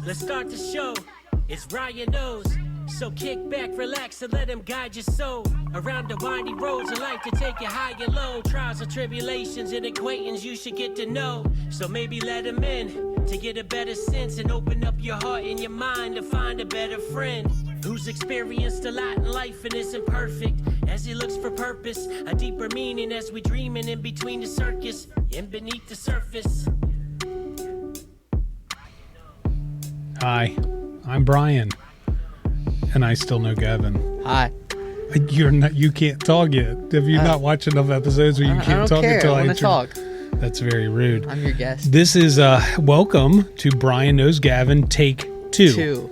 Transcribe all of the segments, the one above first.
Let's start the show. It's Ryan knows. So kick back, relax, and let him guide your soul. Around the windy roads of life to take you high and low. Trials and tribulations and acquaintance you should get to know. So maybe let him in to get a better sense and open up your heart and your mind to find a better friend who's experienced a lot in life and isn't perfect. As he looks for purpose, a deeper meaning as we dreaming in between the circus and beneath the surface. Hi, I'm Brian, and I still know Gavin. Hi. You can't talk yet. Have you not watched enough episodes where you can't talk until I talk? That's very rude. I'm your guest. This is welcome to Brian Knows Gavin, take 2.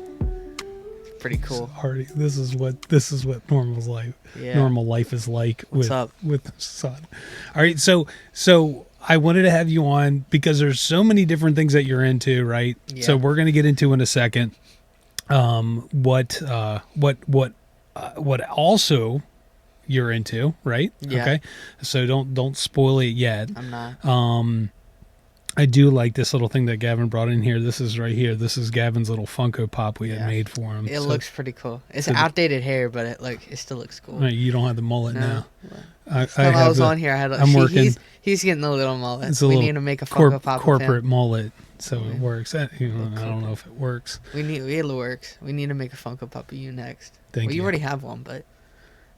Pretty cool. This is what normal life is like. What's up? With the sun. All right, so I wanted to have you on because there's so many different things that you're into, right? Yeah. So we're going to get into in a second what also you're into, right? Yeah. Okay. So don't spoil it yet. I'm not. I do like this little thing that Gavin brought in here. This is right here. This is Gavin's little Funko Pop we had made for him. It looks pretty cool. It's outdated hair, but it still looks cool. Right, you don't have the mullet now. I was on here. I'm working. He's getting the little mullet. It's a we need to make a Funko Pop corporate mullet, so it works. I don't know if it works. It works. We need to make a Funko Pop of you next. Thank you. You already have one, but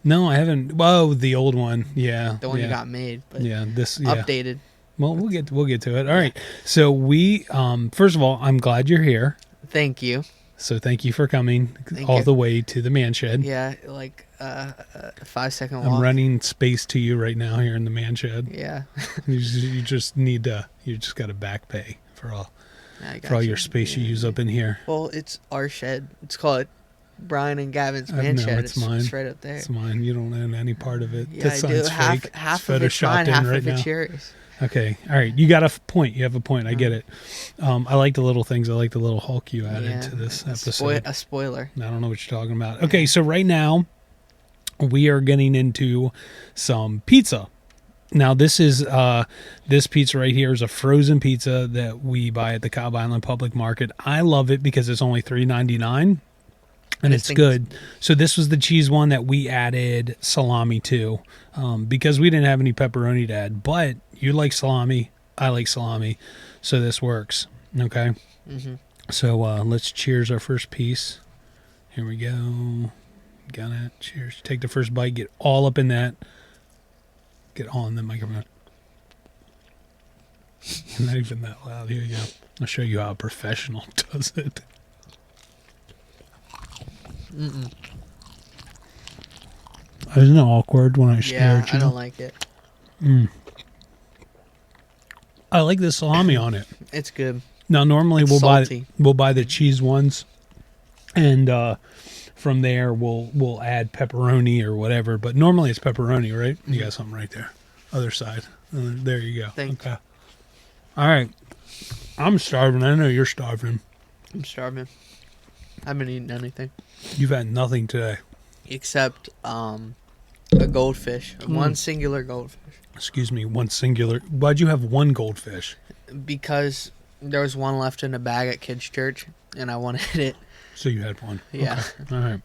no, I haven't. Well, the old one, yeah, the one you got made, but updated. Well, we'll get to it. All right. So we, first of all, I'm glad you're here. Thank you. So thank you for coming the way to the man shed. Yeah, like a 5-second walk. I'm running space to you right now here in the man shed. Yeah. you just got to back pay for all your space you use up in here. Well, it's our shed. It's called Brian and Gavin's man shed. It's mine. It's right up there. It's mine. You don't own any part of it. Yeah, I do. Half of it's mine, half of it's yours. Okay. All right. You got a point. You have a point. I get it. I like the little things. I like the little Hulk you added to this episode. A spoiler. I don't know what you're talking about. Okay. So right now we are getting into some pizza. Now this is this pizza right here is a frozen pizza that we buy at the Cobb Island Public Market. I love it because it's only $3.99. And it's good. So this was the cheese one that we added salami to because we didn't have any pepperoni to add. But you like salami. I like salami. So this works. Okay? Mm-hmm. So let's cheers our first piece. Here we go. Got it. Cheers. Take the first bite. Get all up in that. Get all in the microphone. Not even that loud. Here you go. I'll show you how a professional does it. Mm-mm. Isn't it awkward when I stare at you? I don't like it. I like the salami on it. It's good. Now, normally we'll buy the cheese ones, and from there we'll add pepperoni or whatever. But normally it's pepperoni, right? Mm-hmm. You got something right there, other side. There you go. Thanks. Okay. All right. I'm starving. I know you're starving. I'm starving. I haven't eaten anything. You've had nothing today. Except a goldfish. One singular goldfish. Excuse me, one singular. Why'd you have one goldfish? Because there was one left in a bag at kids' church, and I wanted it. So you had one. Yeah. Okay. All right.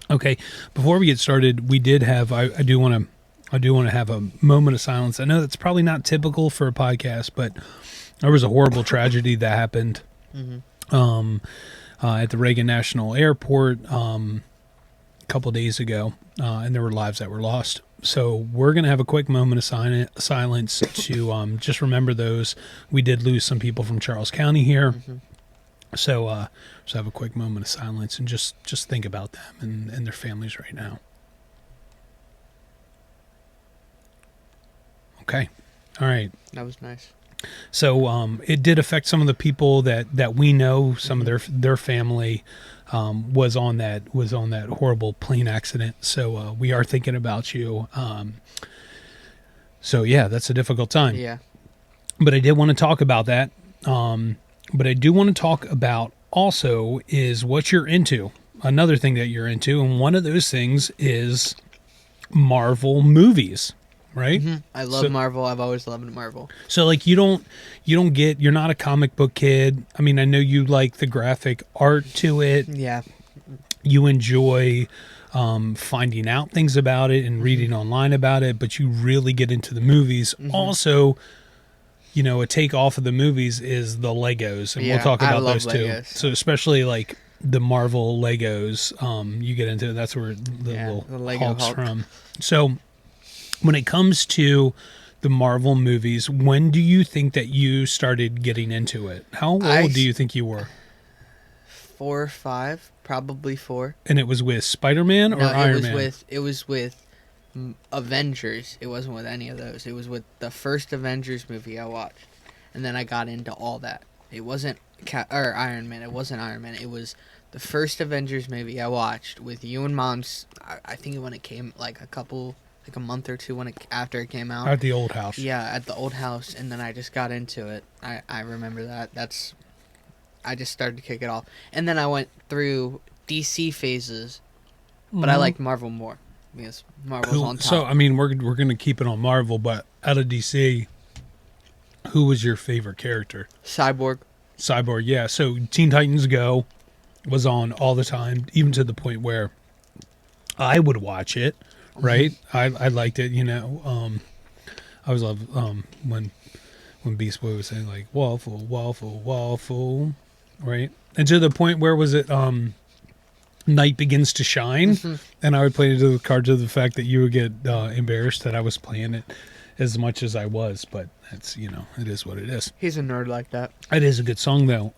Okay. Before we get started, we did have. I do want to have a moment of silence. I know that's probably not typical for a podcast, but there was a horrible tragedy that happened. Mm-hmm. At the Reagan National Airport a couple days ago, and there were lives that were lost. So we're going to have a quick moment of silence to just remember those. We did lose some people from Charles County here. Mm-hmm. So have a quick moment of silence and just think about them and their families right now. Okay. All right. That was nice. So it did affect some of the people that we know. Some of their family was on that horrible plane accident. So we are thinking about you. So yeah, that's a difficult time. Yeah. But I did want to talk about that. But I do want to talk about also is what you're into. Another thing that you're into, and one of those things is Marvel movies, right? I love So- Marvel. I've always loved Marvel. So like you're not a comic book kid. I mean, I know you like the graphic art to it. Yeah. You enjoy finding out things about it and reading online about it, but you really get into the movies. Also, a take off of the movies is the Legos, and Yeah, we'll talk I about love those too. Legos. So especially like the Marvel Legos, you get into. That's where the Yeah, little the Lego Hulk's Hulk. from. So when it comes to the Marvel movies, when do you think that you started getting into it? How old do you think you were? 4 or 5, probably 4. And it was with Spider-Man or No, Iron Man? it was with Avengers. It wasn't with any of those. It was with the first Avengers movie I watched, and then I got into all that. It wasn't Iron Man. It wasn't Iron Man. It was the first Avengers movie I watched with you and Mom's. I think when it came like a month or two after it came out. At the old house. Yeah, at the old house, and then I just got into it. I remember that. I just started to kick it off, and then I went through DC phases, but I liked Marvel more because Marvel's on top. So I mean, we're gonna keep it on Marvel, but out of DC, who was your favorite character? Cyborg. Cyborg, yeah. So Teen Titans Go was on all the time, even to the point where I would watch it. Right, I liked it. I always loved when Beast Boy was saying like waffle, waffle, waffle, right? And to the point where was it Night Begins to Shine, and I would play it to the card to the fact that you would get embarrassed that I was playing it as much as I was, but that's it is what it is. He's a nerd like that. It is a good song though.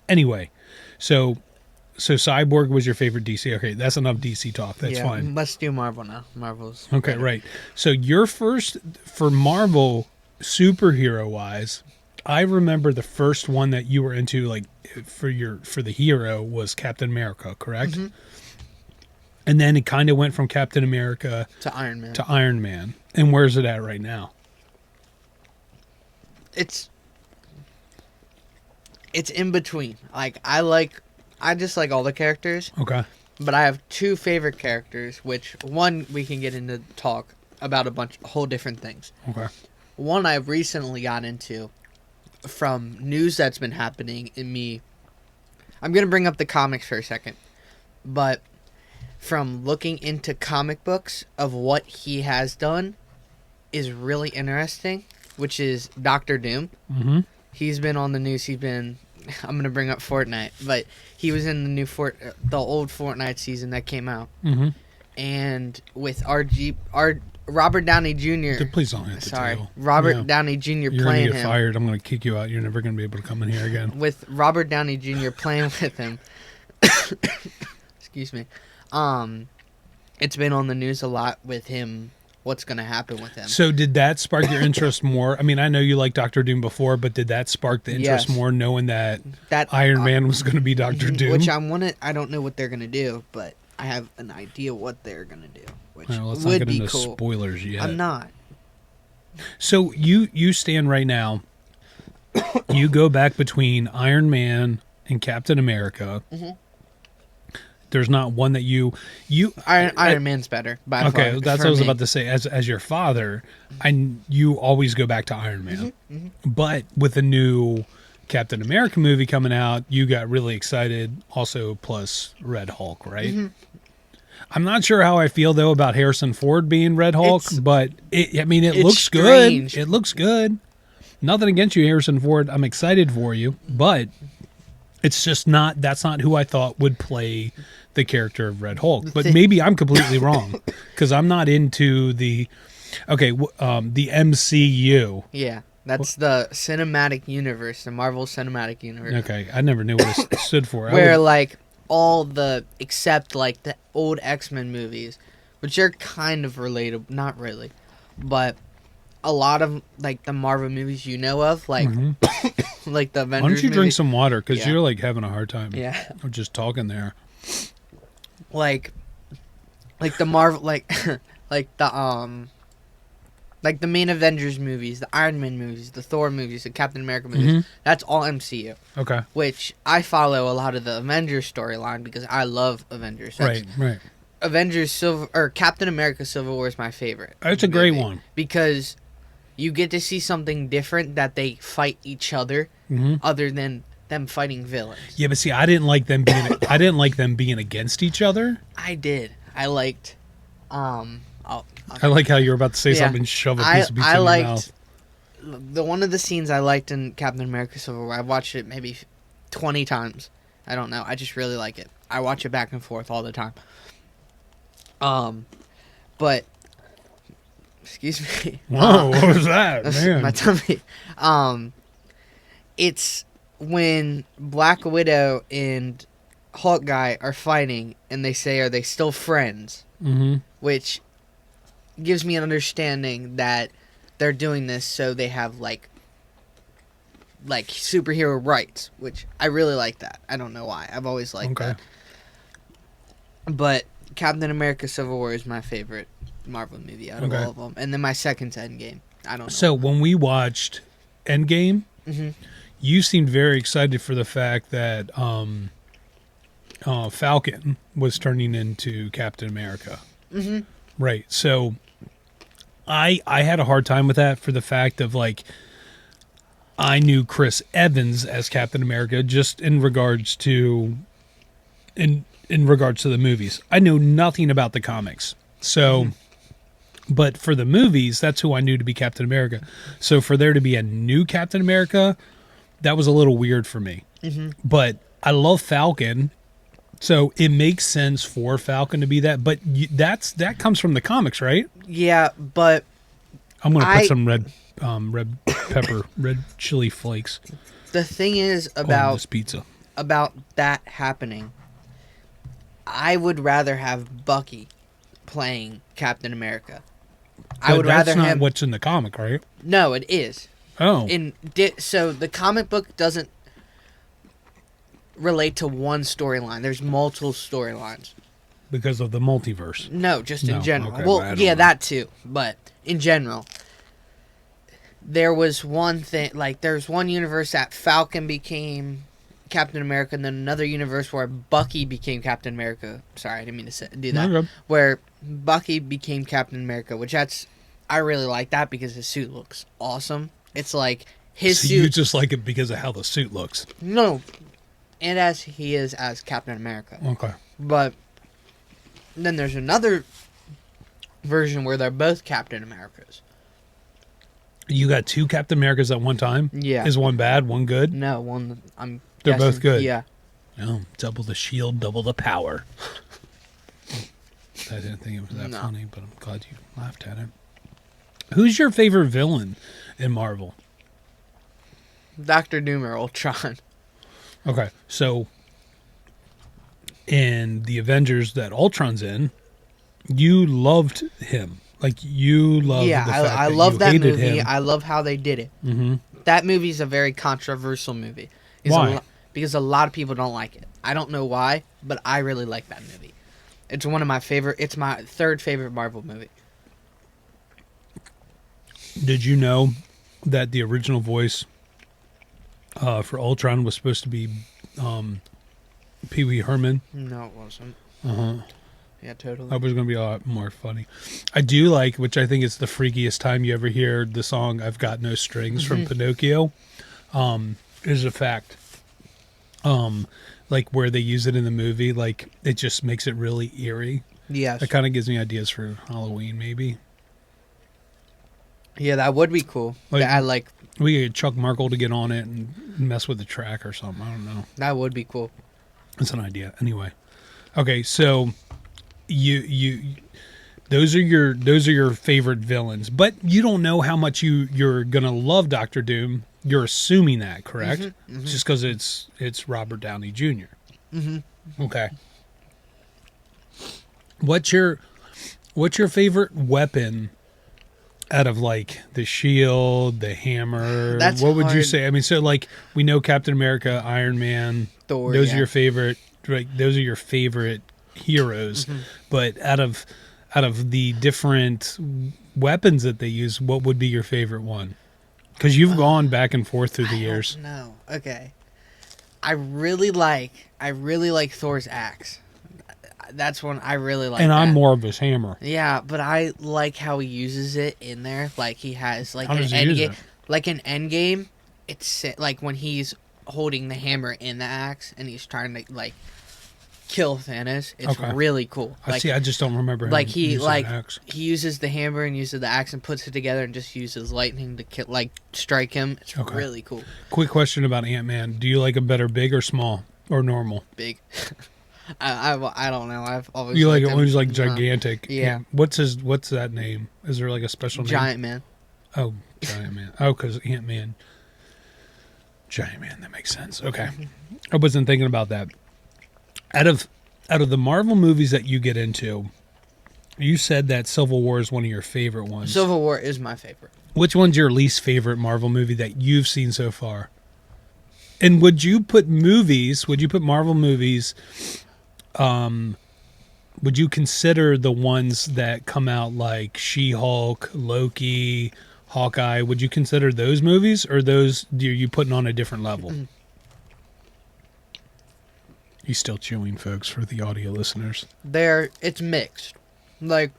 Anyway, so Cyborg was your favorite DC. Okay, that's enough DC talk. That's fine. Let's do Marvel now. Marvel's Okay, better. right. So your first for Marvel superhero wise, I remember the first one that you were into like for the hero was Captain America, correct? And then it kind of went from Captain America To Iron Man. to Iron Man. And where's it at right now? It's in between. I just like all the characters, Okay. but I have 2 favorite characters, which one we can get into talk about whole different things. Okay. One I recently got into from news that's been happening in me. I'm going to bring up the comics for a second, but from looking into comic books of what he has done is really interesting, which is Doctor Doom. Mm-hmm. He's been on the news. I'm going to bring up Fortnite, but he was in the old Fortnite season that came out. Mm-hmm. And with Robert Downey Jr. Please don't hit the tail. Robert Yeah. Downey Jr. You're playing gonna get him. fired. I'm gonna kick you out. You're never gonna be able to come in here again. With Robert Downey Jr. playing with him. Excuse me. It's been on the news a lot with him. What's going to happen with him? So did that spark your interest more? I mean, I know you liked Doctor Doom before, but did that spark the interest Yes. more knowing that That Iron Man was going to be Doctor Doom? Which I don't know what they're going to do, but I have an idea what they're going to do, which Well, let's not would get be into cool. spoilers yet. I'm not. So you stand right now. You go back between Iron Man and Captain America. Mm-hmm. There's not one that you Iron Man's better by okay. far, That's for what I was me. about to say. As your father, you always go back to Iron Man. Mm-hmm. But with the new Captain America movie coming out, you got really excited. Also, plus Red Hulk, right? Mm-hmm. I'm not sure how I feel though about Harrison Ford being Red Hulk, but it it's looks strange. good. It looks good. Nothing against you, Harrison Ford. I'm excited for you, but it's just not. That's not who I thought would play the character of Red Hulk. But maybe I'm completely wrong because I'm not into the MCU. Yeah, that's the cinematic universe, the Marvel Cinematic Universe. Okay, I never knew what it stood for. Where like except like the old X-Men movies, which are kind of relatable, not really, but a lot of like the Marvel movies of, like like the Avengers. Why don't you drink movies. some water? Because Yeah. you're like having a hard time. Yeah, Or just talking there. like the Marvel, like the like the main Avengers movies, the Iron Man movies, the Thor movies, the Captain America movies. That's all MCU. Okay. Which I follow a lot of the Avengers storyline because I love Avengers. That's Right. Captain America Civil War is my favorite. It's a great one. Because you get to see something different, that they fight each other other than them fighting villains. Yeah, but see, I didn't like them being against each other. I did. I liked I like how you were about to say something and shove a piece of pizza in your mouth. One of the scenes I liked in Captain America Civil War, I've watched it maybe 20 times. I don't know. I just really like it. I watch it back and forth all the time. But excuse me. Whoa, what was that? Man. My tummy. It's when Black Widow and Hawkeye are fighting, and they say, "Are they still friends?" Mm-hmm. Which gives me an understanding that they're doing this so they have like superhero rights, which I really like that. I don't know why. I've always liked that. But Captain America Civil War is my favorite Marvel movie out of all of them. And then my second's Endgame. I don't know. So when we watched Endgame, you seemed very excited for the fact that Falcon was turning into Captain America. Mm-hmm. Right. So I had a hard time with that for the fact of like I knew Chris Evans as Captain America just in regards to in regards to the movies. I know nothing about the comics. So but for the movies, that's who I knew to be Captain America. So for there to be a new Captain America, that was a little weird for me. Mm-hmm. But I love Falcon. So it makes sense for Falcon to be that, but that comes from the comics, right? Yeah, but I'm going to put some red pepper, red chili flakes. The thing is on this pizza. About that happening, I would rather have Bucky playing Captain America. I would rather him. That's not what's in the comic, right? No, it is. Oh. So the comic book doesn't relate to one storyline. There's multiple storylines. Because of the multiverse? No, just in general. Okay, well, yeah, that too. But in general, there was one thing, like there's one universe that Falcon became Captain America, and then another universe where Bucky became Captain America. Sorry, I didn't mean to do that. Okay. Where Bucky became Captain America, which I really like that because his suit looks awesome. It's like his suit. You just like it because of how the suit looks? No. And as he is as Captain America. Okay. But then there's another version where they're both Captain Americas. You got two Captain Americas at one time? Yeah. Is one bad, one good? No, one They're both good? Yeah. Oh, double the shield, double the power. I didn't think it was that funny, but I'm glad you laughed at it. Who's your favorite villain in Marvel? Dr. Doom or Ultron. Okay, so in the Avengers that Ultron's in, you loved him. Like, you loved the fact I that love that movie. Him. I love how they did it. Mm-hmm. That movie's a very controversial movie. Why? Because a lot of people don't like it. I don't know why, but I really like that movie. It's one of my favorite. It's my third favorite Marvel movie. Did you know that the original voice for Ultron was supposed to be Pee Wee Herman? No, it wasn't. Uh-huh. Yeah, totally. That was going to be a lot more funny. I do like, which I think is the freakiest time you ever hear the song I've Got No Strings from Pinocchio, is a fact. Like where they use it in the movie, like it just makes it really eerie. Yes. It kind of gives me ideas for Halloween, maybe. Yeah, that would be cool. Like, we could get Chuck Markle to get on it and mess with the track or something. I don't know. That would be cool. It's an idea. Anyway. Okay, so you those are your favorite villains, but you don't know how much you're gonna love Dr. Doom. You're assuming that, correct? Mm-hmm, mm-hmm. Just because it's Robert Downey Jr. Mm-hmm. Okay. What's your favorite weapon out of like the shield, the hammer? That's what would hard. you say? I mean, so like we know Captain America, Iron Man, Thor. Those are your favorite. Right? Those are your favorite heroes. Mm-hmm. But out of the different weapons that they use, what would be your favorite one? Because you've gone back and forth through the years. No, okay. I really like Thor's axe. That's one I really like. And I'm that. more of his hammer. Yeah, but I like how he uses it in there. Like he has like How an does he end use game. it? Like an end game. It's like when he's holding the hammer in the axe and he's trying to like kill Thanos. It's Okay. really cool. I see. I just don't remember him Like he using an axe. he uses the hammer and uses the axe and puts it together and just uses lightning to strike him. It's Okay. really cool. Quick question about Ant-Man. Do you like him better big or small or normal? Big. I don't know. I've always You like liked it when he's like him. gigantic. Yeah. What's that name? Is there like a special name? Giant Man. Oh, Giant Man. Oh, because Ant-Man. Giant Man. That makes sense. Okay. I wasn't thinking about that. Out of the Marvel movies that you get into, you said that Civil War is one of your favorite ones. Civil War is my favorite. Which one's your least favorite Marvel movie that you've seen so far? And would you put Marvel movies, would you consider the ones that come out like She-Hulk, Loki, Hawkeye, would you consider those movies, or those are you putting on a different level? He's still chewing, folks, for the audio listeners. It's mixed. Like,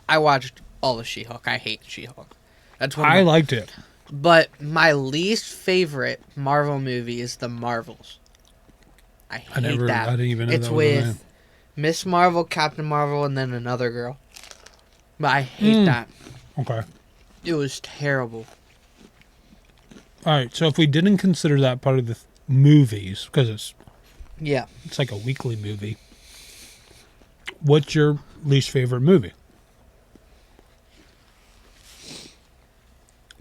I watched all of She-Hulk. I hate She-Hulk. That's one. I liked it. But my least favorite Marvel movie is The Marvels. I hate that. I didn't even know it's that was a name. with Miss Marvel, Captain Marvel, and then another girl. But I hate that. Okay. It was terrible. All right. So if we didn't consider that part of the movies, because Yeah. it's like a weekly movie, what's your least favorite movie?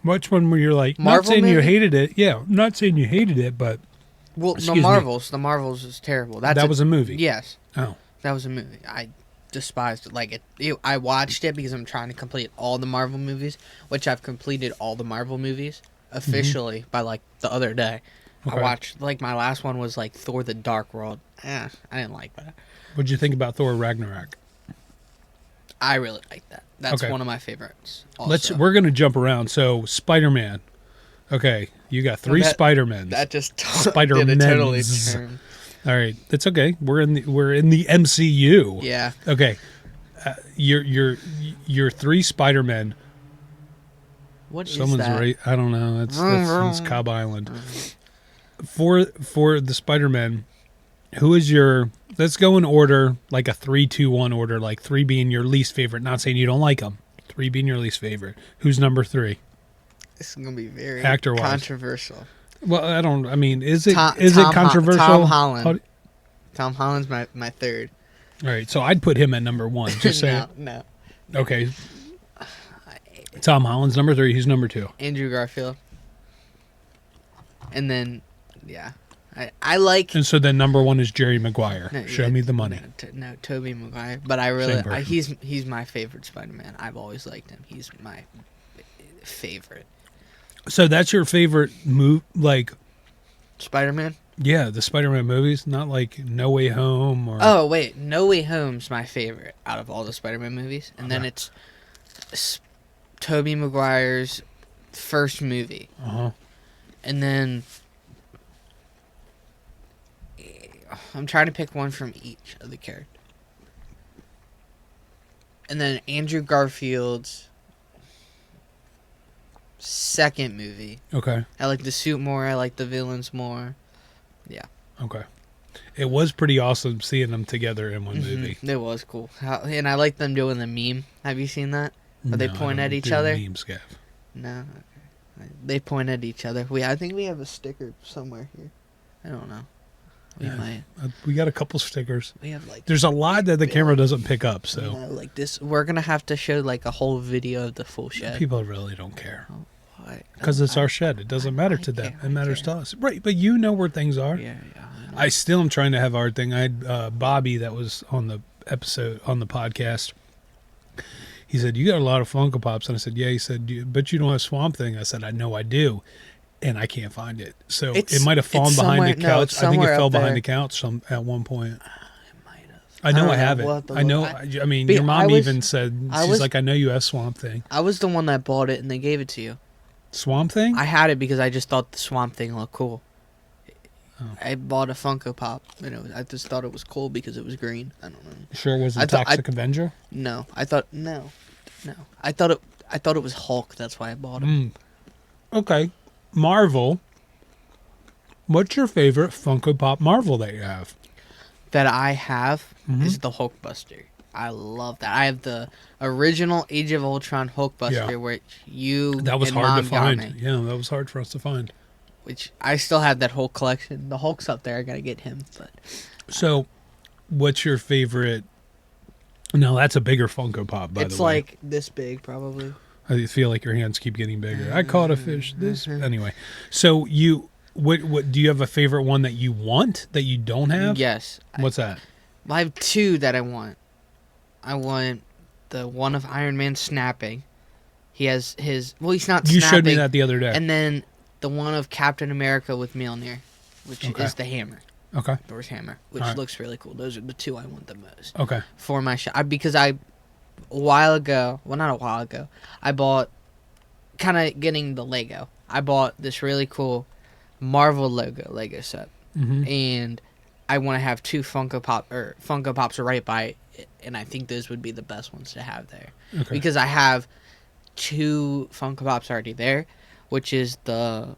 Which one where you're like, Marvel not saying you movie? hated it. Yeah, not saying you hated it, but Well, Excuse me. The Marvels is terrible. that was a movie. Yes. Oh. That was a movie. I despised it. I watched it because I'm trying to complete all the Marvel movies, which I've completed all the Marvel movies officially by the other day. Okay. I watched my last one was Thor: The Dark World. I didn't like that. What'd you think about Thor Ragnarok? I really like that. That's Okay. one of my favorites. Also. We're gonna jump around. So Spider-Man. Okay, you got three That- Spider-Mans. That just Spider-Mans. did a totally turn. All right, it's okay. We're in the MCU. Yeah. Okay, your three Spider-Men. What is Someone's that? right. I don't know. That's Cobb Island. For the Spider-Man, who is your? Let's go in order, like a 3-2-1 order. Like 3 being your least favorite. Not saying you don't like them. 3 being your least favorite. Who's number 3? This is gonna be very Actor-wise. controversial. Well, I don't. I mean, is it Tom controversial? Tom Holland. How- Tom Holland's my third. All right, so I'd put him at number 1. Just saying. No. Okay. Tom Holland's number 3. Who's number 2? Andrew Garfield. And then, yeah, I like. And so then number 1 is Jerry Maguire. No, Show yeah, me the money. No, Tobey Maguire. But I really, Same person. he's my favorite Spider-Man. I've always liked him. He's my favorite. So that's your favorite move? Like, Spider-Man? yeah, the Spider-Man movies, not like No Way Home or. Oh wait, No Way Home's my favorite out of all the Spider-Man movies, and then it's Tobey Maguire's first movie, Uh-huh. and then I'm trying to pick one from each of the characters, and then Andrew Garfield's second movie. Okay. I like the suit more. I like the villains more. Yeah. Okay. It was pretty awesome seeing them together in one movie. It was cool. And I like them doing the meme. Have you seen that? Where they No, I point don't at each do other? Memes, Gav. No. Okay. They point at each other. I think we have a sticker somewhere here. I don't know. We Yeah. might. We got a couple stickers. We have like. There's a lot that the Yeah. camera doesn't pick up, so Like this. We're gonna have to show a whole video of the full shed. people really don't care. Why? Because it's I- our shed. It doesn't matter to them. care, It matters care. to us. Right, but you know where things are. Yeah. I still am trying to have our thing. I had Bobby that was on the episode, on the podcast. He said, you got a lot of Funko Pops. And I said, yeah. He said, but you don't have Swamp Thing. I said, I know I do. And I can't find it. So It's- it might have fallen it's behind the somewhere- no, couch. it's I think it somewhere fell up behind there. the couch at one point. It might have. I know don't I have know. We'll it. have to I know. look. I mean, But your mom I was- even said, I she's was- like, I know you have Swamp Thing. I was the one that bought it and they gave it to you. Swamp Thing? I had it because I just thought the Swamp Thing looked cool. I bought a Funko Pop, and I just thought it was cool because it was green. I don't know. Sure, was I it thought- Toxic Avenger? No, I thought no. I thought it was Hulk. That's why I bought him. Okay, Marvel. What's your favorite Funko Pop Marvel that you have? That I have is the Hulkbuster. I love that. I have the original Age of Ultron Hulkbuster, Yeah. which you That was and hard Mom to got find. me, Yeah, that was hard for us to find. which I still have that whole collection. The Hulk's up there. I gotta get him. But So, what's your favorite? No, that's a bigger Funko Pop, by it's the way. like this big, probably. I feel like your hands keep getting bigger. I caught a fish. This anyway. So what do you have a favorite one that you want that you don't have? Yes. What's that? I have two that I want. I want the one of Iron Man snapping. He has his. Well, he's not. You snapping, showed me that the other day. And then the one of Captain America with Mjolnir, which Okay. is the hammer, Okay. Thor's hammer, which Alright. looks really cool. Those are the two I want the most Okay. for my shop. Because a while ago, well, not a while ago, I bought, kind of getting the Lego. I bought this really cool Marvel Lego set, Mm-hmm. and I want to have two Funko Pops right by it, and I think those would be the best ones to have there. Okay. Because I have two Funko Pops already there, which is the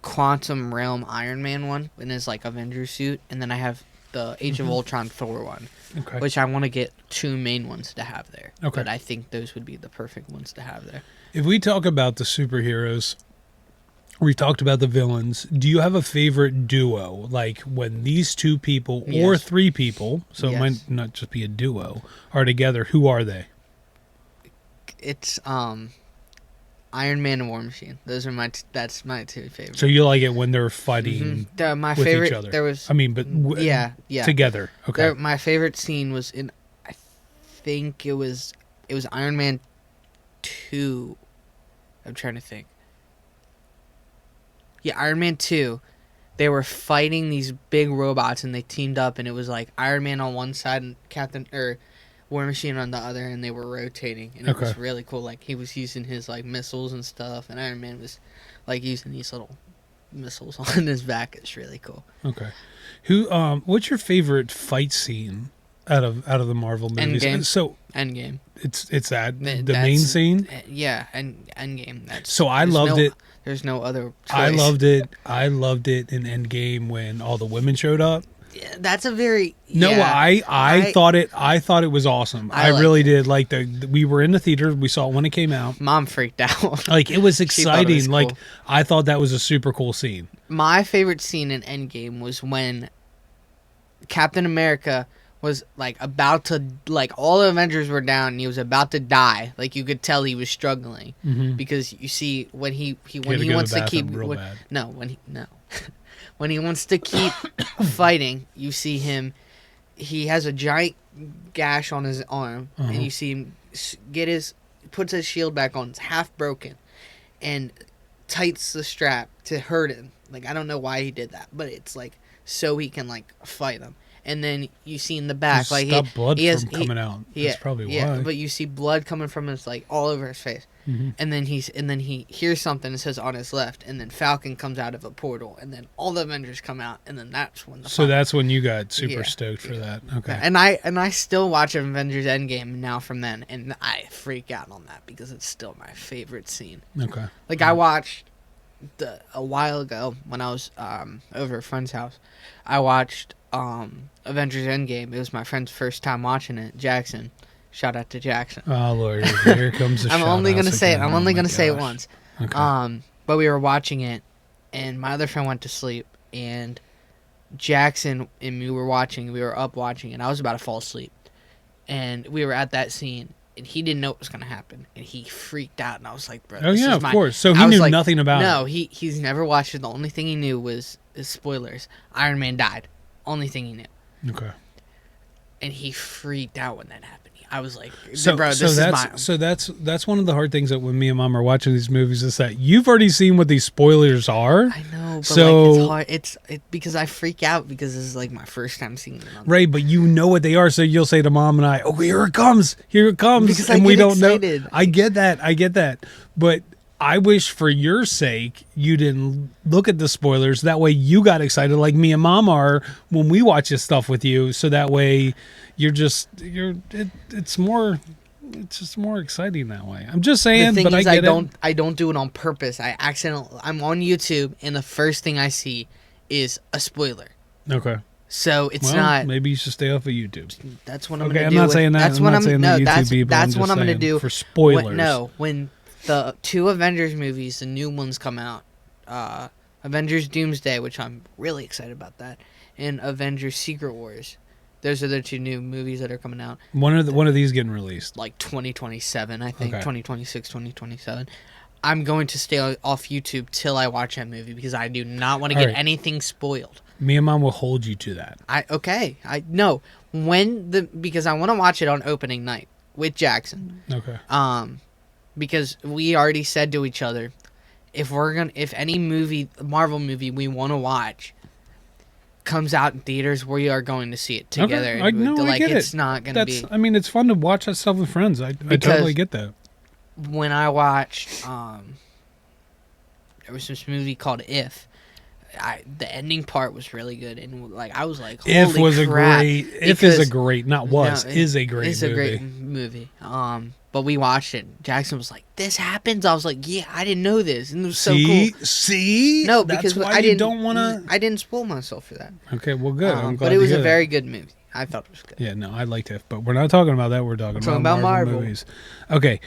Quantum Realm Iron Man one in his like Avengers suit, and then I have the Age of Ultron Thor one, Okay. which I want to get two main ones to have there. Okay. But I think those would be the perfect ones to have there. If we talk about the superheroes, we talked about the villains. Do you have a favorite duo? Like when these two people or Yes. three people, so it Yes. might not just be a duo, are together, who are they? It's Iron Man and War Machine. That's my two favorites. So you like it when they're fighting My with favorite each other? there was I mean, but yeah. together. Okay. My favorite scene was in, I think it was Iron Man 2. I'm trying to think. Yeah, Iron Man 2. They were fighting these big robots and they teamed up, and it was like Iron Man on one side and War Machine on the other, and they were rotating, and it was Okay. really cool. Like he was using his like missiles and stuff, and Iron Man was like using these little missiles on his back. It's really cool. Okay. What's your favorite fight scene out of the Marvel movies? Endgame. So Endgame. it's that the That's- main scene. Yeah, and Endgame. That's So I there's loved no- it. There's no other. I choice. loved it. I loved it in Endgame when all the women showed up. Yeah, that's a very. No, yeah, I thought it was awesome. I liked really it. did. Like we were in the theater, we saw it when it came out. Mom freaked out. Like it was She thought it exciting. was Like cool. I thought that was a super cool scene. My favorite scene in Endgame was when Captain America was like about to, like, all the Avengers were down and he was about to die. Like you could tell he was struggling because you see when he had to go to wants the to keep bathroom real bad. when he wants to keep fighting, you see him. He has a giant gash on his arm, and you see him puts his shield back on. It's half broken, and tights the strap to hurt him. Like I don't know why he did that, but it's like so he can like fight him. And then you see in the back, like Stop blood he has, from coming out. Yeah, That's probably yeah, why. but you see blood coming from his like all over his face. And then he hears something that says on his left, and then Falcon comes out of a portal, and then all the Avengers come out, and then that's when the So fight- that's when you got super Yeah, stoked for that. Okay. and I still watch Avengers Endgame now from then, and I freak out on that because it's still my favorite scene. Okay. Like I watched a while ago when I was over at a friend's house, I watched Avengers Endgame. It was my friend's first time watching it. Jackson, shout out to Jackson. Oh Lord, here comes the I'm only gonna shout-outs say it. again. I'm Oh only my gonna say it gosh. once. Okay. But we were watching it, and my other friend went to sleep, and Jackson and me were watching. We were up watching, and I was about to fall asleep, and we were at that scene, and he didn't know what was gonna happen, and he freaked out, and I was like, "Bro, Oh this yeah, is of my-" course. So I he was knew like, nothing about No, it. he's never watched it. The only thing he knew was spoilers. Iron Man died. Only thing he knew, Okay. and he freaked out when that happened. I was like, So, "Bro, this so is that's my." so that's one of the hard things that when me and Mom are watching these movies is that you've already seen what these spoilers are. I know, but So- like it's hard. It's because I freak out because this is like my first time seeing it. Right, but you know what they are, so you'll say to Mom and I, "Oh, here it comes, Because I and we get don't excited. know." I get that, but I wish for your sake you didn't look at the spoilers. That way you got excited like me and Mom are when we watch this stuff with you. So that way it's just more exciting that way. I'm just saying, The thing but is, I get it. I don't do it on purpose. I'm on YouTube, and the first thing I see is a spoiler. Okay. So it's Well, not. maybe you should stay off of YouTube. That's what I'm Okay, going to I'm do. not saying that. That's I'm what not I'm. saying No, that that's YouTube, but that's I'm what just I'm going to saying do for spoilers. When the 2 Avengers movies, the new ones come out, Avengers Doomsday, which I'm really excited about that, and Avengers Secret Wars. Those are the 2 new movies that are coming out. One of these getting released. Like 2027, I think. Okay. 2026, 2027. I'm going to stay off YouTube till I watch that movie because I do not want to get anything spoiled. Me and Mom will hold you to that. Because I want to watch it on opening night with Jackson. Okay. Because we already said to each other, if any Marvel movie we want to watch comes out in theaters, we are going to see it together. Okay. I get it. It's not going to be. I mean, it's fun to watch that stuff with friends. I totally get that. When I watched, there was this movie called If. The ending part was really good, and I was like, "Holy If was crap. If is a great, not was, is a great movie. It's a great movie. But we watched it. Jackson was like, "This happens." I was like, "Yeah, I didn't know this," and it was so cool. See, No, that's because why I you didn't. don't want to. I didn't spoil myself for that. Okay, well, good. I'm glad. But it was to a hear very good movie. I thought it was good. Yeah, no, I liked it, but we're not talking about that. We're talking about Marvel movies. Okay,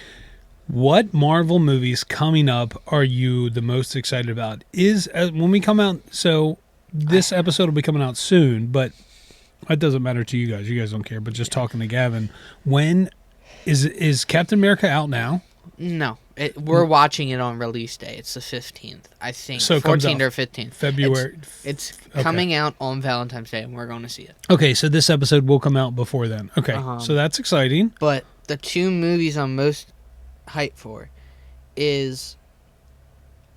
what Marvel movies coming up are you the most excited about? When we come out? So this episode will be coming out soon, but it doesn't matter to you guys. You guys don't care. But just talking to Gavin, when is Captain America out now? No, we're watching it on release day. It's the 15th, I think. So it comes 14th out or 15th. February. It's coming out on Valentine's Day, and we're going to see it. Okay, so this episode will come out before then. Okay, so that's exciting. But the 2 movies I'm most hyped for is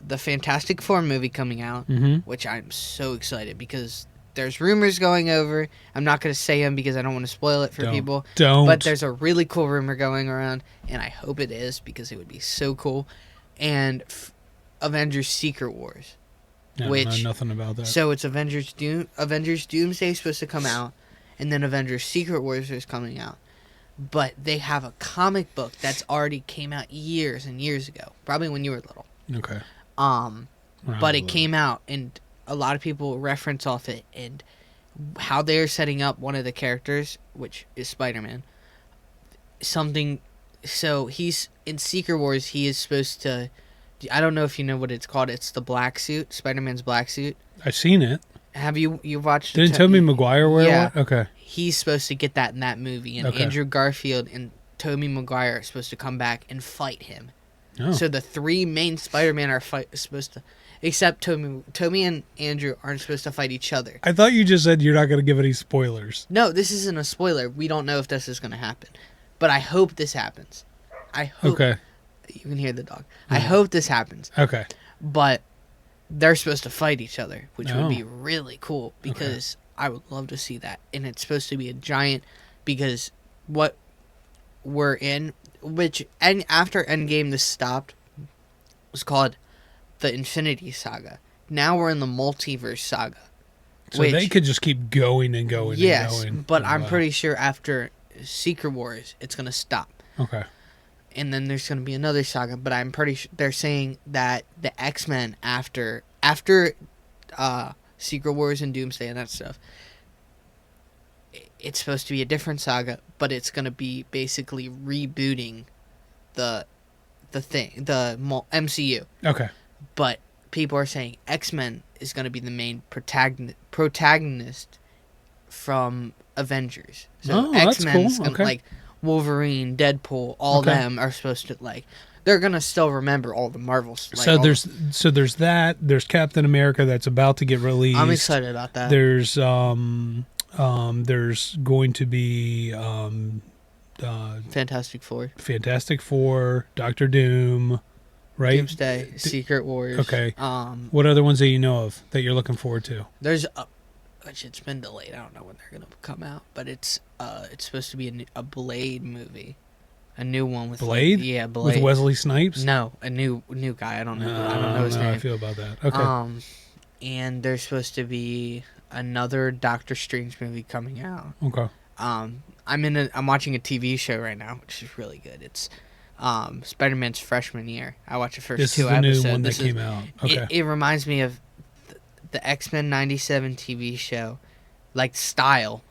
the Fantastic Four movie coming out, which I'm so excited because there's rumors going over. I'm not going to say them because I don't want to spoil it for people. Don't. But there's a really cool rumor going around, and I hope it is because it would be so cool. And Avengers Secret Wars. I know nothing about that. So it's Avengers Doomsday is supposed to come out, and then Avengers Secret Wars is coming out. But they have a comic book that's already came out years and years ago, probably when you were little. Okay. But it came out, and a lot of people reference off it, and how they're setting up one of the characters, which is Spider-Man. So he's in Secret Wars. He is supposed to. I don't know if you know what it's called. It's the black suit, Spider-Man's black suit. I've seen it. Have you watched? Didn't Tobey Maguire wear one? Okay. He's supposed to get that in that movie, and Andrew Garfield and Tobey Maguire are supposed to come back and fight him. Oh. So the 3 main Spider-Man are supposed to, except Tobey and Andrew aren't supposed to fight each other. I thought you just said you're not going to give any spoilers. No, this isn't a spoiler. We don't know if this is going to happen, but I hope this happens. I hope. Okay. You can hear the dog. I hope this happens. Okay. But they're supposed to fight each other, which would be really cool because I would love to see that. And it's supposed to be a giant, because what we're in, and after Endgame this stopped, was called the Infinity Saga. Now we're in the Multiverse Saga. So they could just keep going and going and going. But I'm pretty sure after Secret Wars, it's going to stop. Okay. And then there's going to be another saga, but I'm pretty sure they're saying that the X-Men after Secret Wars and Doomsday and that stuff, it's supposed to be a different saga, but it's going to be basically rebooting the MCU. Okay. But people are saying X-Men is going to be the main protagonist from Avengers. So X-Men's that's cool. gonna, like Wolverine, Deadpool, all them are supposed to, like, they're gonna still remember all the Marvels. Like, so there's that. There's Captain America that's about to get released. I'm excited about that. There's going to be Fantastic Four, Doctor Doom, right? Doomsday, Secret Wars. Okay. What other ones that you know of that you're looking forward to? There's which it's been delayed. I don't know when they're gonna come out, but it's supposed to be a Blade movie. A new one with Blade. Yeah, Blade. With Wesley Snipes. No, a new guy. I don't know. I don't know his how name. I feel about that. Okay. And there's supposed to be another Doctor Strange movie coming out. Okay. I'm watching a TV show right now, which is really good. It's Spider-Man's freshman year. I watched the first This two is the episodes. new one that came out. Okay. It reminds me of the X-Men '97 TV show, like style,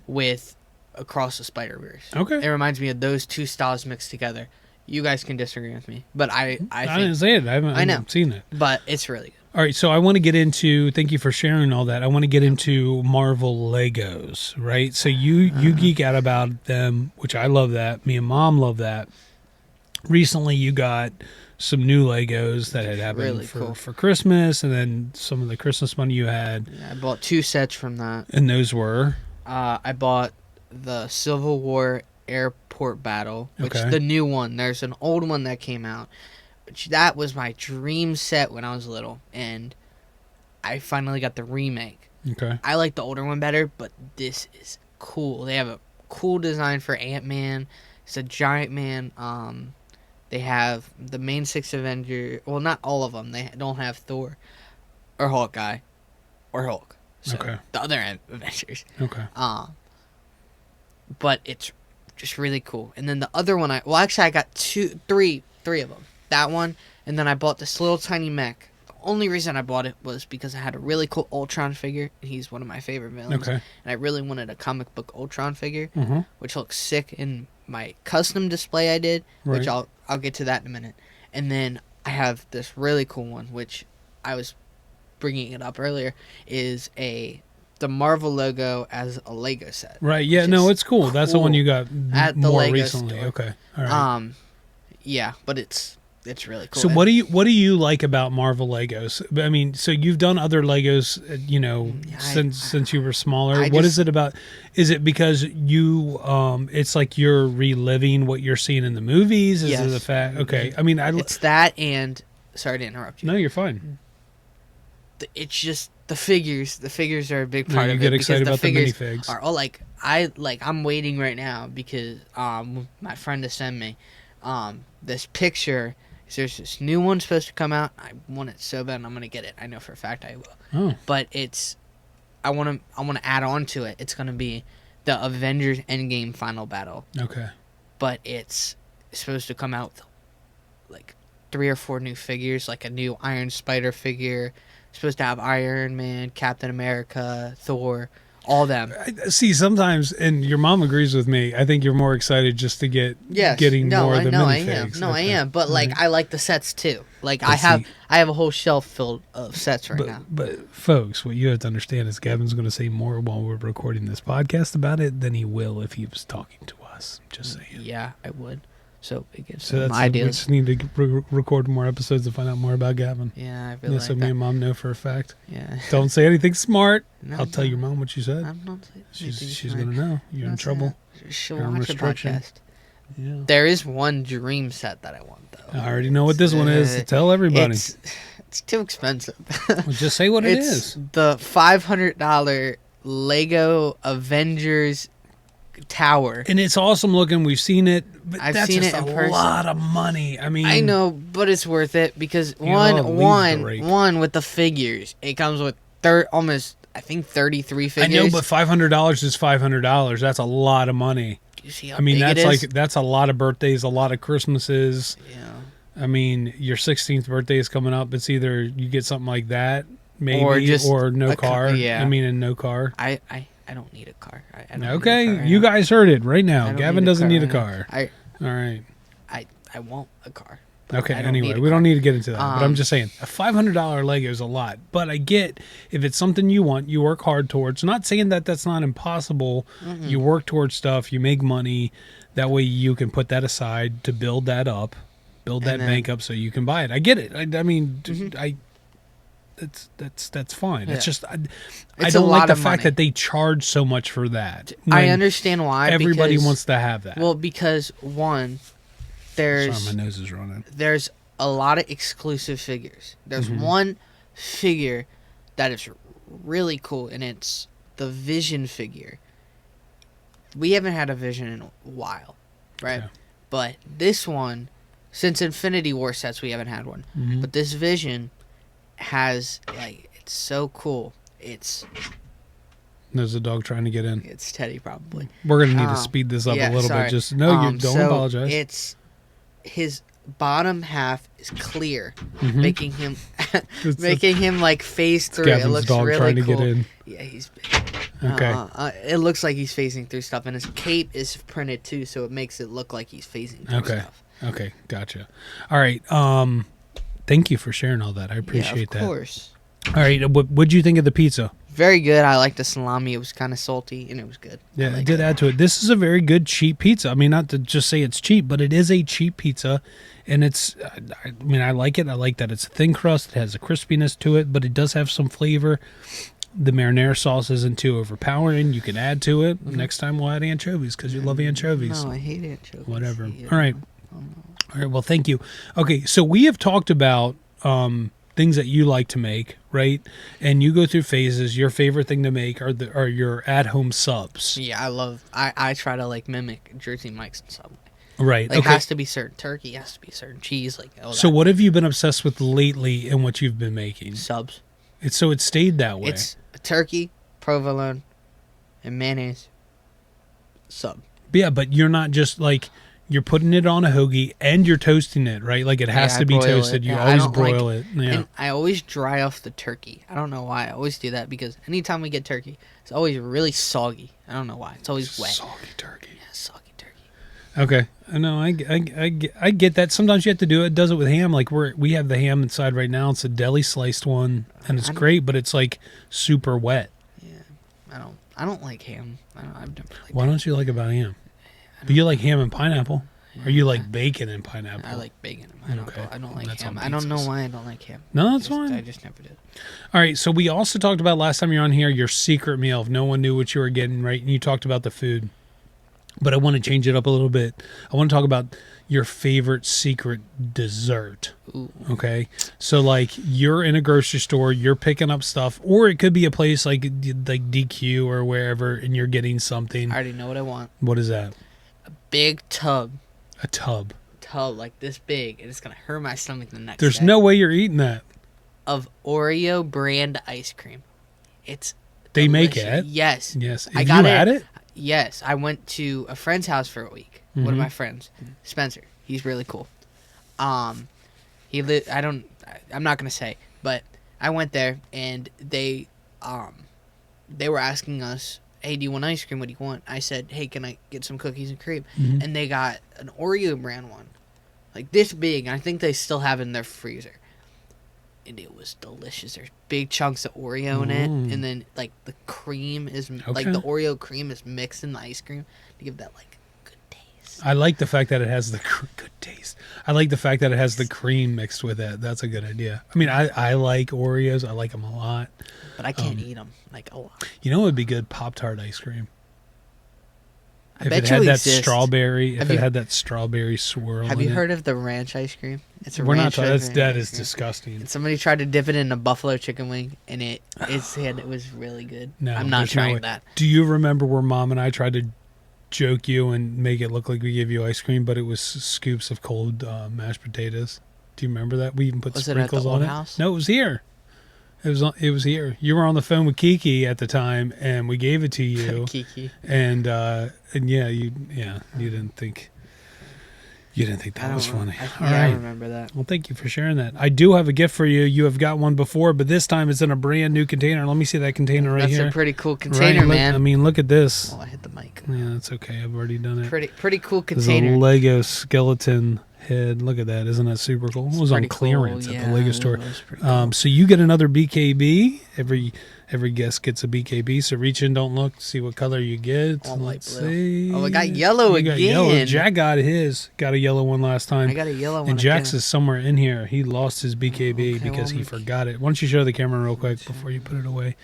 with Across the Spider-Verse. Okay. It reminds me of those two styles mixed together. You guys can disagree with me, but I didn't say it. I haven't seen it. But it's really good. All right, so I want to get into. Thank you for sharing all that. I want to get into Marvel Legos, right? So you geek out about them, which I love that. Me and Mom love that. Recently, you got some new Legos that had happened Really cool. for Christmas, and then some of the Christmas money you had. Yeah, I bought 2 sets from that. And those were? I bought the Civil War Airport Battle, which Okay. is the new one. There's an old one that came out. That was my dream set when I was little, and I finally got the remake. Okay. I like the older one better, but this is cool. They have a cool design for Ant-Man. It's a giant man. They have the main 6 Avengers. Well, not all of them. They don't have Thor or Hawkeye or Hulk. So Okay. the other Avengers. Okay. But it's just really cool. And then the other one, I got three of them. That one, and then I bought this little tiny mech. The only reason I bought it was because I had a really cool Ultron figure. He's one of my favorite villains. Okay. And I really wanted a comic book Ultron figure, Mm-hmm. which looks sick in my custom display I did, which Right. I'll get to that in a minute. And then I have this really cool one, which I was bringing it up earlier, is the Marvel logo as a Lego set. Right. Yeah. which No, is it's cool. That's the one you got At the more Lego recently. store. Okay. All right. Yeah, but it's really cool. So what do you like about Marvel Legos? I mean, so you've done other Legos, since you were smaller. What is it about? Is it because you it's like you're reliving what you're seeing in the movies? Is it the fact? Okay. I mean, it's that, and sorry to interrupt you. No, you're fine. It's just the figures. The figures are a big part you of get it. excited because about the figures minifigs. Are all I'm waiting right now because my friend has sent me this picture. There's this new one supposed to come out. I want it so bad, and I'm gonna get it. I know for a fact I will. Oh. But I want to add on to it. It's gonna be the Avengers Endgame final battle. Okay. But it's supposed to come out with like 3 or 4 new figures, like a new Iron Spider figure. Supposed to have Iron Man, Captain America, Thor, all them. See, sometimes, and your mom agrees with me. I think you're more excited just to getting more of the minifigs. I am. But like, I like the sets too. Like, But I have a whole shelf filled of sets right now. But folks, what you have to understand is Gavin's going to say more while we're recording this podcast about it than he will if he was talking to us. Just saying. Yeah, I would. So it gives So some we ideas. just need to record more episodes to find out more about Gavin. Yeah, I really That's like what that. me and Mom know for a fact. Yeah. Don't say anything smart. No, I'll tell your mom what you said. I'm not saying She's going to know. You're in trouble. She'll You're on watch the restriction. podcast. Yeah. There is one dream set that I want, though. I already know what this one is. So tell everybody. It's too expensive. Well, just say what it It's is. the $500 Lego Avengers tower. And it's awesome looking. We've seen it. But I've that's seen just it in a person. lot of money. I mean, I know, but it's worth it because You love Lee's the rake. one with the figures. It comes with almost I think 33 I figures. know, but $500 is $500. That's a lot of money. You see how I mean, big that's it is? like that's a lot of birthdays, a lot of Christmases. Yeah. I mean, your 16th birthday is coming up. It's either you get something like that, maybe, Or no just car. yeah. I mean, and no car. I don't need a car. I don't Okay, need a car right you now. guys heard it right I now. don't Gavin need a doesn't car need a right now. car. All right. I want a car. Okay, I don't anyway, need a we car. don't need to get into that. But I'm Um, just saying, a $500 Lego is a lot. But I get if it's something you want, you work hard towards. Not saying that that's not impossible. You work towards stuff, you make money. That way you can put that aside to build that up, build that And then- bank up so you can buy it. I get it. I mean, Mhm. that's fine. It's Yeah. just I It's a don't like lot the of fact money. that they charge so much for that. I when understand why. Everybody because, wants to have that. Well, because one, Sorry, my nose is running. there's a lot of exclusive figures. There's Mhm. one figure that is really cool, and it's the Vision figure. We haven't had a Vision in a while, right? Okay. But this one, since Infinity War sets, we haven't had one. Mhm. But this Vision has, like, it's so cool. There's a dog trying to get in. It's Teddy, probably. We're gonna need to speed this up a little sorry. bit. Just no, you don't So apologize. It's his bottom half is clear, Mhm. making him It's making him like phase through. Gavin's It looks dog really trying to cool. get in. Yeah, he's big. Okay. It looks like he's phasing through stuff, and his cape is printed too, so it makes it look like he's phasing through Okay. stuff. Okay, gotcha. All right. Thank you for sharing all that. I appreciate yeah, that. of course. All right. What'd you think of the pizza? Very good. I like the salami. It was kind of salty, and it was good. I Yeah, it liked did add to it. This is a very good cheap pizza. I mean, not to just say it's cheap, but it is a cheap pizza, and it's. I mean, I like it. I like that it's a thin crust. It has a crispiness to it, but it does have some flavor. The marinara sauce isn't too overpowering. You can add to it. Next time we'll add anchovies because you love anchovies. No, I hate anchovies. Whatever. Yeah. All right. All right. Well, thank you. Okay, so we have talked about things that you like to make, right? And you go through phases. Your favorite thing to make are your at-home subs, Yeah, I try to like mimic Jersey Mike's and Subway. right? Like, Okay. has to be certain turkey, has to be certain cheese, like all So that. what have you been obsessed with lately in what you've been making? Subs. So it stayed that way. It's a turkey, provolone, and mayonnaise. Sub. Yeah, but you're not just like you're putting it on a hoagie and you're toasting it, right? Like it has Yeah, to I be broil toasted. it. You Yeah, I always don't broil like- it. Yeah. And I always dry off the turkey. I don't know why. I always do that because anytime we get turkey, it's always really soggy. I don't know why. It's always wet. Soggy turkey. Yeah, soggy turkey. Okay, no, I get that. Sometimes you have to do it. It does it with ham. Like we have the ham inside right now. It's a deli sliced one, and it's I don't- great, but it's like super wet. Yeah, I don't like ham. I've never liked What ham. don't you like about ham? But you like ham and pineapple, or you like bacon and pineapple? I like bacon. Okay. I don't like That's ham. on I don't know pizzas. why I don't like ham. No, that's I fine. just never did. All right, so we also talked about last time you're on here your secret meal. If no one knew what you were getting, right? And you talked about the food, but I want to change it up a little bit. I want to talk about your favorite secret dessert. Ooh. Okay, so like you're in a grocery store, you're picking up stuff, or it could be a place like DQ or wherever, and you're getting something. I already know what I want. What is that? Big tub A tub. like this big, and it's gonna hurt my stomach the next There's day. no way you're eating that. Of Oreo brand ice cream. It's They make delicious. it. Yes. Yes. I If got you it. had it. Yes, I went to a friend's house for a week. One of Mhm. my friends, Spencer. He's really cool. I'm not gonna say, but I went there and they were asking us, "Hey, do you want ice cream? What do you want?" I said, "Hey, can I get some cookies and cream?" Mhm. And they got an Oreo brand one, like this big. And I think they still have it in their freezer. And it was delicious. There's big chunks of Oreo in it, Mm. and then like the cream is Okay. like the Oreo cream is mixed in the ice cream to give that like good taste. I like the fact that it has the good taste. I like the fact that it has the cream mixed with it. That's a good idea. I mean, I like Oreos. I like them a lot. But I can't eat them like a lot. You know, it would be good Pop-Tart ice cream. I If bet it had you that exist. strawberry, Have if it you- had that strawberry swirl. Have in you it. heard of the ranch ice cream? It's a We're not ranch talking. flavored That ice is cream. disgusting. And somebody tried to dip it in a buffalo chicken wing, and it was really good. No, I'm not there's no trying way. that. Do you remember where Mom and I tried to joke you and make it look like we gave you ice cream, but it was scoops of cold mashed potatoes? Do you remember that? We even put Was it at the sprinkles old on it. house? No, it was here. It was here. You were on the phone with Kiki at the time, and we gave it to you. Kiki. And you didn't think that was funny. All I right. remember that. Well, thank you for sharing that. I do have a gift for you. You have got one before, but this time it's in a brand new container. Let me see that container right That's here. a pretty cool container, Right, look- man. I mean, look at this. Oh, I hit the mic. Yeah, that's okay. I've already done it. Pretty cool There's container. a Lego skeleton head. Look at that. Isn't that super cool? It was on pretty cool, clearance at the yeah, Lego it store. was pretty cool. So you get another BKB. Every guest gets a BKB. So reach in, don't look, see what color you get. All light Let's blue. see. Oh, I got yellow You got yellow. again. Jack got his. Got a yellow one last time. I got a yellow one. And Jack's again. is somewhere in here. He lost his BKB Okay, because well, he forgot it. Why don't you show the camera real quick before you put it away?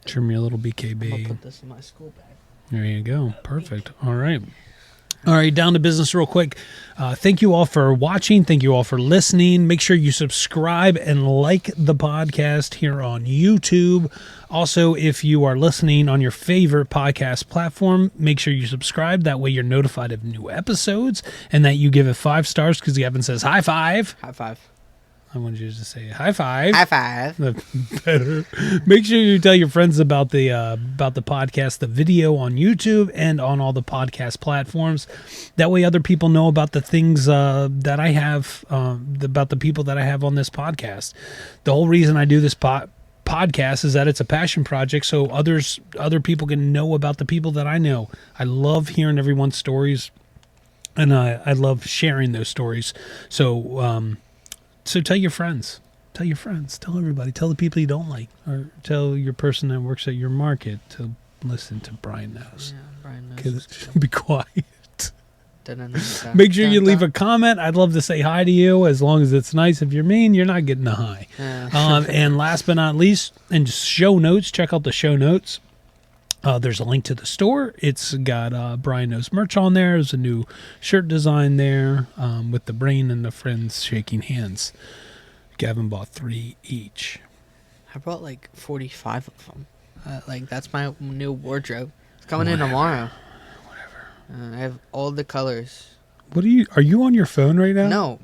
Trim your little I'm gonna BKB. put this in my school bag. There you go. Perfect. All right. All right, down to business real quick. Thank you all for watching. Thank you all for listening. Make sure you subscribe and like the podcast here on YouTube. Also, if you are listening on your favorite podcast platform, make sure you subscribe. That way you're notified of new episodes and that you give it 5 stars because Gavin says high five. High five. I wanted you to say high five. High five. Better. Make sure you tell your friends about the podcast, the video on YouTube, and on all the podcast platforms. That way, other people know about the things that I have, about the people that I have on this podcast. The whole reason I do this podcast is that it's a passion project, so other people can know about the people that I know. I love hearing everyone's stories, and I love sharing those stories. So tell your friends. Tell your friends. Tell everybody. Tell the people you don't like. Or tell your person that works at your market to listen to Brian Knows. Yeah, Brian Knows. Be quiet. Dun-dun-dun-dun. Make sure you leave a Dun-dun. comment. I'd love to say hi to you as long as it's nice. If you're mean, you're not getting a hi. And last but not least, and show notes. Check out the show notes. There's a link to the store. It's got Brian Knows merch on there. There's a new shirt design there with the brain and the friends shaking hands. Gavin bought 3 each. I bought like 45 of them. That's my new wardrobe. It's coming in tomorrow. Whatever. I have all the colors. What are you on your phone right now? No,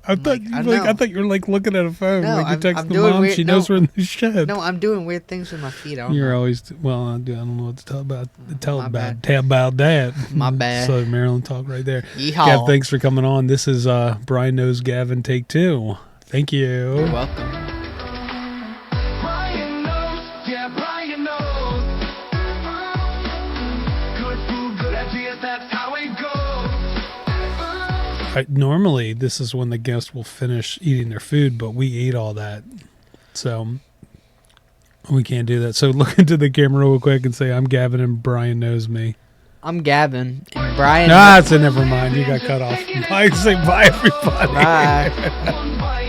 I thought you were like looking at a phone. No, like you text I'm the doing mom. weird- She knows no. we're in the shed. No, I'm doing weird things with my feet. I don't You're know. always I don't know what to tell about. My bad. Tell about that. My bad. Southern Maryland talk right there. Yeehaw. Gav, thanks for coming on. This is Brian Knows Gavin take 2. Thank you. You're welcome. Brian knows, yeah, Brian knows. Good food, good ideas, that's how it goes. Normally, this is when the guests will finish eating their food, but we ate all that, so we can't do that. So look into the camera real quick and say, "I'm Gavin, and Brian knows me." I'm Gavin. And Brian. So never mind. You got cut off. Bye. Say bye, everybody. Bye. One bite.